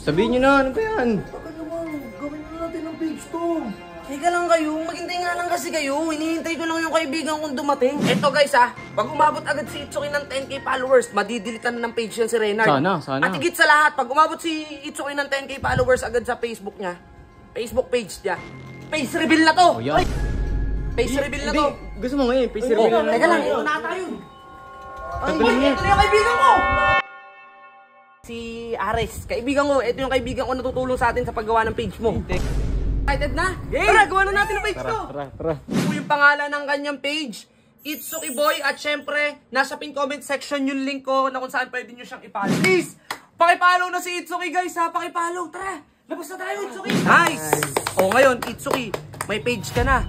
Sabihin nyo na, ano ba yan? Baka naman, gawin na natin ang page to. Teka lang kayo, maghintay nga lang kasi kayo. Hinihintay ko lang yung kaibigan kong dumating. Eto guys pag umabot agad si Itsuki ng 10k followers, madidilitan na ng page yan si Reynard. Sana. At higit sa lahat, pag umabot si Itsuki ng 10k followers agad sa Facebook niya, Facebook page niya, face reveal na to! Oh, yan. Ay! Face reveal na to! Gusto mo ngayon, face reveal na. Teka lang, ito na tayo. Ay, Tagpilin niya. ito na yung kaibigan ko! Si Ares, kaibigan ko, ito yung kaibigan ko na tutulong sa atin sa paggawa ng page mo. Excited na? Tara, gawa na natin ang page to! Tara. Ito yung pangalan ng kanyang page, Itsuki Boy, at syempre, nasa pin comment section yung link ko na kung saan pwede nyo siyang ipollow. Please, pakipollow na si Itsuki guys ha, pakipollow. Tara, labas na tayo Itsuki. Nice! O ngayon, Itsuki, may page ka na.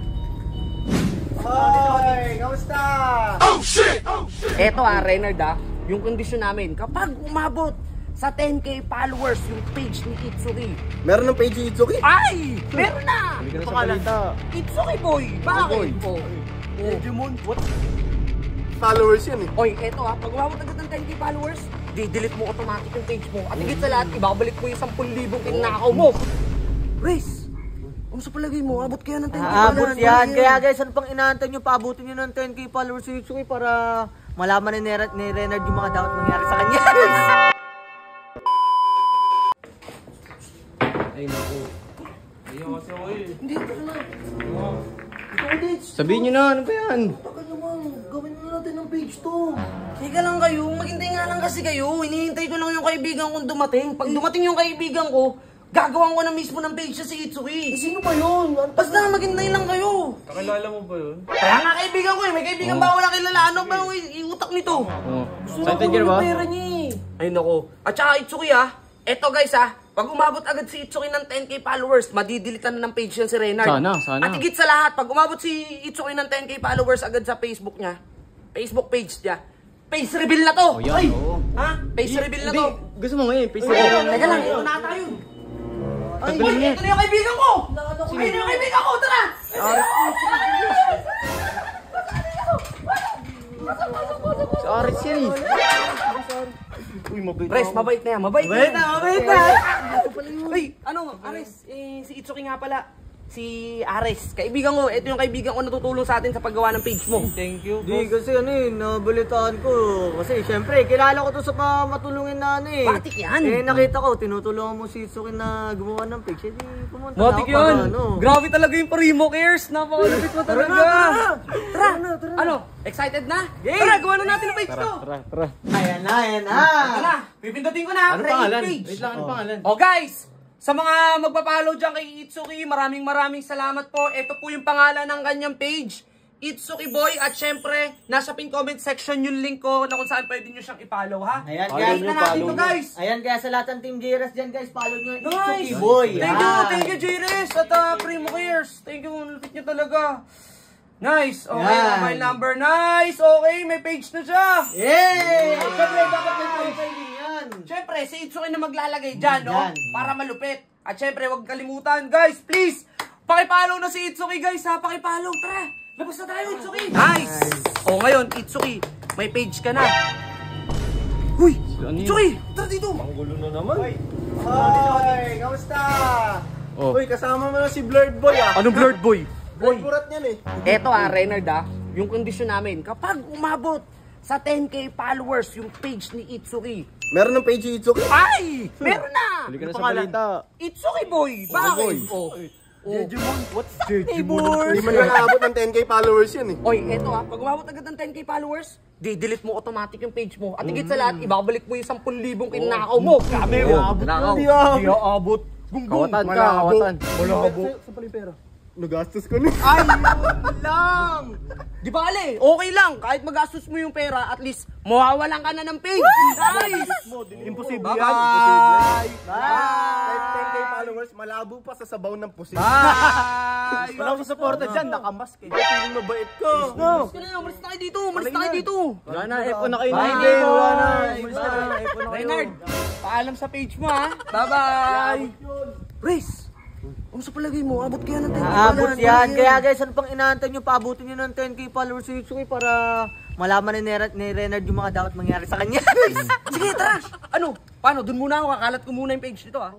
Hoy, kamusta? Oh shit! Eto Reynard yung kondisyon namin, kapag umabot sa 10k followers yung page ni Itsuki. Meron ng page ni Itsuki? Ay! Meron na! Hindi ka na sa balita. Itsuki Boy! Bakit? Digimon? What? Followers yan eh. Oy, eto pag umabot agad ng 10k followers, di-delete mo automatic yung page mo. At higit sa lahat, ibabalik mo yung 10,000 kinakaw mo. Race! Kamusta palagay mo? Abot kaya ng 10k followers? Abot yan. Kaya guys, ano pang inaantay nyo? Paabutin nyo ng 10k followers si Itsuki para malaman ni Reynard yung mga dapat mangyari sa kanya. Ay, naku. Hindi, ito na. Sabihin nyo na, ano ba yan? Baka naman, gawin na natin ang page to. Teka lang kayo, maghintay nga lang kasi kayo. Hinihintay ko lang yung kaibigan kong dumating. Pag dumating yung kaibigan ko, gagawan ko na mismo ng page siya si Itsuki. Sino ba yun? Basta maghintay lang kayo. Nakilala mo ba yun? Kaya nga kaibigan ko May kaibigan ba wala kilala? Ano ba yung iutak nito? Excited ka na ba? Pera niya eh. Ay nako. At saka Itsuki eto guys pag umabot agad si Itsuki ng 10k followers, madidilitan na ng page yan si Reynard. Sana. At higit sa lahat, pag umabot si Itsuki ng 10k followers agad sa Facebook niya, Facebook page niya, face reveal na to! Oh, yan, oo. Ha? Face reveal na to! Gusto mo ngayon, face reveal na. Teka lang, ito na tayo. Ay, Tagpilin niya. ito na yung kaibigan ko! Ito na yung kaibigan ko, tara! Si Aris yan eh. Uy, mabait Pres, mabait na yan, mabait na! Ay, Ares, si Itsuki nga pala. Si Ares, kaibigan ko, ito yung kaibigan ko na tutulong sa atin sa paggawa ng page mo. Thank you, Di kasi nabalitaan ko. Kasi syempre, kilala ko to sa matulungin na Matik yan. Nakita ko, tinutulungan mo si Itsuki na gumawa ng page. Di pumunta Matik na ako yan! para Grabe talaga yung Primo Cares! Napakalapit mo talaga! Tara! Ano? Excited na? Tara, gawa na natin ang page to! Tara. Ayan na. Ito na, pipindutin ko na. Ano create pangalan? page. Wait lang, ano pangalan? O guys, sa mga magpa-follow dyan kay Itsuki, maraming salamat po. Ito po yung pangalan ng kanyang page, Itsuki Boy. At syempre, nasa pin comment section yung link ko na kung saan pwede nyo siyang i-follow ha. Ayan Follow guys, nyo, na natin follow to nyo. guys. Ayan kaya sa lahat ng Team Jiras dyan guys, follow nyo yung Itsuki Nice! Boy. Thank you Jiris at Primo Cares. Thank you, lupit nyo talaga. Nice, okay, Yan. mobile number, nice, okay, may page na siya. Yay! Siyempre, dapat may page yan. Siyempre, si Itsuki na maglalagay dyan, no? Dyan. Para malupit. At siyempre, huwag kalimutan, guys, please, pakipollow na si Itsuki, guys, ha? Pakipollow, tara, labas na tayo, Itsuki. Nice! O ngayon, Itsuki, may page ka na. Huy, Ano yun? Itsuki, tara dito. Gulo na naman. Hoy, kamusta? Oh. Uy, kasama mo na si Blurred Boy Anong blurred boy? Blurred Burat niyan eh. Eto Reynard yung kondisyon namin, kapag umabot sa 10k followers yung page ni Itsuki. Meron ng page ni Itsuki? Ay! Meron na! Hindi ka na sa balita. Itsuki Boy! Bakit? Digimon? What's up, neighbors? Hindi man nakaabot ng 10k followers yan eh. Oy, eto pag umabot agad ng 10k followers, di-delete mo automatic yung page mo. At higit sa lahat, ibabalik mo yung 10,000 kinakaw mo. Kami, Nakaw. Hindi ah. Di aabot. Gunggong. Kawatan ka, kawatan. Malabo. Sa pala yung pera? Nagastos ko na. Ay, yun lang! Di bale, okay lang. Kahit magastos mo yung pera, at least mawawalan ka na ng page. Nice! Imposible Bye! yan. Bye! 10k followers, malabo pa sa sabaw ng pusit. Bye! Wala akong suporta dyan, nakamask eh. Piling mabait ko. Umalis ka na, umalis na kayo dito, umalis na kayo dito. Wala na, F1 na kayo Bye, na. Nemo. Wala na. Bye. Umalis ka na. F1 na kayo. Reynard, paalam sa page mo ha. Bye-bye! Race! Kamusta palagay mo? Abot kaya ng 10k Abot yan. Kaya guys, ano pang inaantay nyo? Paabutin nyo ng 10k followers si Itsuki para malaman ni Reynard yung mga dapat mangyari sa kanya. Sige, tara! Ano? Paano? Dun muna ako, kakalat ko muna yung page nito ah.